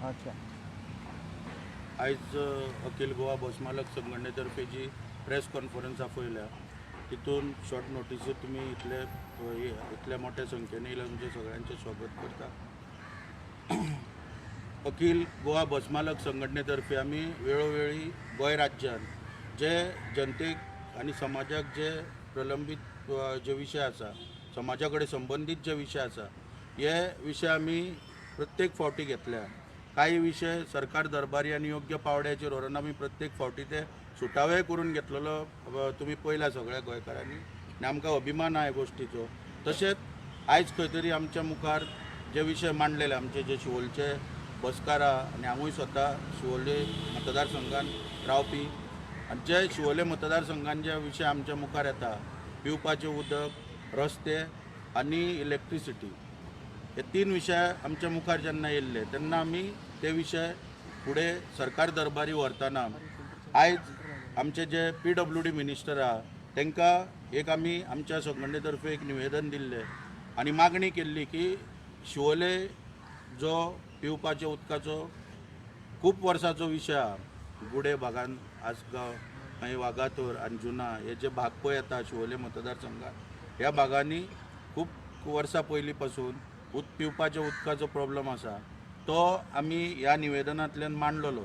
अच्छा. आयज अखिल गोवा बस मालक संघटनेतर्फे जी प्रेस कॉन्फरन्स आपयल्या तितून शॉर्ट नोटीसीर तुमी इतल्या मोठ्या संख्येन येयला तुमचे सगळ्यांचे स्वागत करता. अखिल गोवा बस मालक संघटनेतर्फे आमी वेळोवेळी गोंय राज्यान जे जनतेक आनी समाजाक जे प्रलंबीत जे विशय आसा, समाजा कडेन संबंदीत जे विशय आसा, हे विशय आमी प्रत्येक फावटी घेतल्या. काही विशय सरकार दरबारी आनी योग्य पावड्याचेर व्हरून आमी प्रत्येक फावटी ते सुटावे करून घेतलेलो तुमी पळयला सगळ्या गोंयकारांनी आनी आमकां अभिमान हा ह्या गोश्टीचो. तशेंच आयज खंय तरी आमच्या मुखार जे विशय मांडलेले आमचे जे शिवोलचे बसकारा आनी हांवूय स्वता शिवोले मतदारसंघान रावपी आनी जे शिवोले मतदारसंघान जे विशय आमच्या मुखार येता, पिवपाचें उदक, रस्ते आनी इलेक्ट्रिसिटी, हे 3 विशय आमच्या मुखार जेन्ना येयल्ले तेन्ना आमी ते विशय फुडें सरकार दरबारी व्हरतना आयज आमचे जे PWD मिनिस्टर आहा तांकां एक आमी आमच्या संघटनेतर्फे एक निवेदन दिल्लें आनी मागणी केल्ली की शिवोले जो पिवपाच्या उदकाचो खूब वर्साचो विशय आहा, गुडे भागान आसगांव मागीर वागातोर आनी जुना हे जे भाग पळय येता शिवोले मतदारसंघात, ह्या भागांनी खूब वर्सां पयलीं पासून पिवपाच्या उदकाचो प्रॉब्लम आसा. तो आमी ह्या निवेदनांतल्यान मांडलेलो.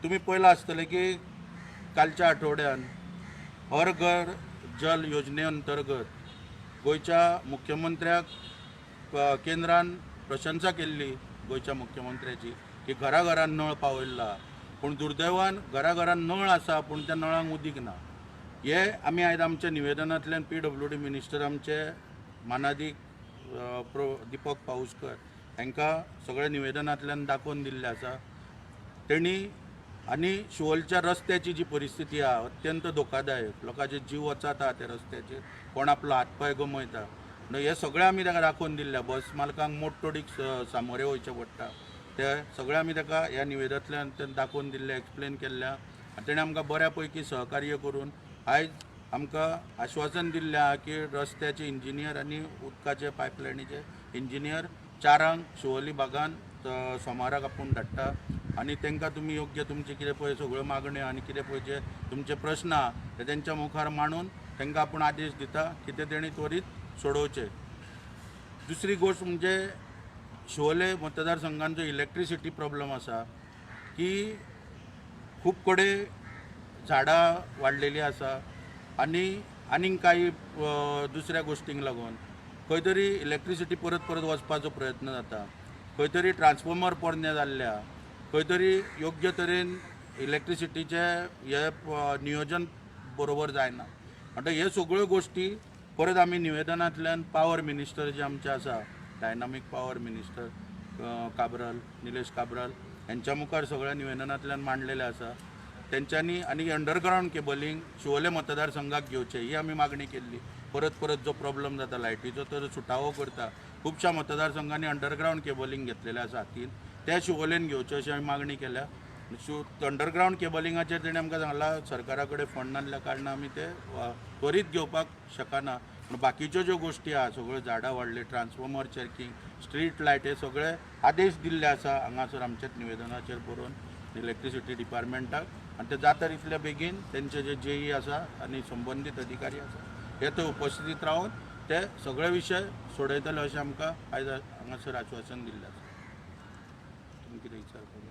तुमी पळयलां आसतलें की कालच्या आठवड्यान हर घर जल योजने अंतर्गत गोंयच्या मुख्यमंत्र्याक केंद्रान प्रशंसा केल्ली गोंयच्या मुख्यमंत्र्याची की घराघरान नळ पावयल्ला, पूण दुर्दैवान घराघरान नळ आसा पूण त्या नळांक उदीक ना. हे आमी आयज आमच्या निवेदनांतल्यान PWD मिनिस्टर आमचे मानादीक दीपक पाऊसकर हांकां सगळ्या निवेदनांतल्यान दाखोवन दिल्लें आसा. तेणी आनी शिवोलच्या रस्त्याची जी परिस्थिती आहा अत्यंत धोकादायक, लोकांचे जीव वचात आहा त्या रस्त्याचेर, कोण आपलो हातपाय गमयता. हे सगळें आमी ताका दाखोवन दिल्ल्या. बस मालकांक मोडतोडीक सामोरे वयचें पडटा ते सगळें आमी ताका ह्या निवेदनांतल्यान दाखोवन दिल्लें, एक्सप्लेन केल्ल्या. आनी तेणें आमकां बऱ्या पैकी सहकार्य करून आयज आमकां आश्वासन दिल्लें आहा की रस्त्याचे इंजिनियर आनी उदकाचे पायपलायनीचे इंजिनियर 4 शिवोली भागान सोमाराक आपूण धाडटा आनी तांकां तुमी योग्य तुमचे कितें पळय सगळ्यो मागण्यो आनी कितें पळय जे तुमचे प्रश्न आहा ते तेंच्या मुखार मांडून तांकां आपूण आदेश दिता की ते तेणी त्वरीत सोडोवचे. दुसरी गोश्ट म्हणजे शिवोले मतदारसंघांचो इलेक्ट्रिसिटी प्रॉब्लम आसा की खूब कडेन झाडां वाडलेलीं आसा आनीक काही दुसऱ्या गोश्टींक लागून खंय तरी इलेक्ट्रिसिटी परत परत वचपाचो प्रयत्न जाता, खंय तरी ट्रान्सफॉर्मर पोरणे जाल्ल्या, खंय तरी योग्य तरेन इलेक्ट्रिसिटीचे हे नियोजन बरोबर जायना. म्हणटा हे सगळ्यो गोश्टी परत आमी निवेदनांतल्यान पावर मिनिस्टर जे आमचे आसा, dynamic power minister Nilesh Cabral हांच्या मुखार सगळ्या निवेदनांतल्यान मांडलेले आसा. तेंच्यांनी आनी अंडरग्रावंड केबलींग शिवोले मतदारसंघाक घेवचे ही आमी मागणी केल्ली. परत परत जो प्रॉब्लम जाता लायटीचो तर सुटावो करता, खुबशा मतदारसंघांनी अंडरग्रावंड केबलींग घेतलेलें आसा हातीन, ते शिवोलेन घेवचे अशी आमी मागणी केल्या. अंडरग्रावंड केबलिंगाचेर तेणें आमकां सांगलां सरकारा कडेन फंड नासल्या कारणान आमी ते त्वरीत घेवपाक शकना. पूण बाकीच्यो ज्यो गोश्टी आहा सगळ्यो झाडां वाडली, ट्रान्सफॉर्मर चॅकींग, स्ट्रीट लायट, हे सगळे आदेश दिल्ले आसा हांगासर आमच्याच निवेदनाचेर बरोवन इलेक्ट्रिसिटी डिपार्टमेंटाक. आनी ते जाता तितले बेगीन तेंचे जे JE आसा आनी संबंदीत अधिकारी आसा हे थंय उपस्थितीत रावन ते सगळे विशय सोडयतले अशें आमकां आयज हांगासर आश्वासन दिल्लें आसा. तुमी कितें विचारपाक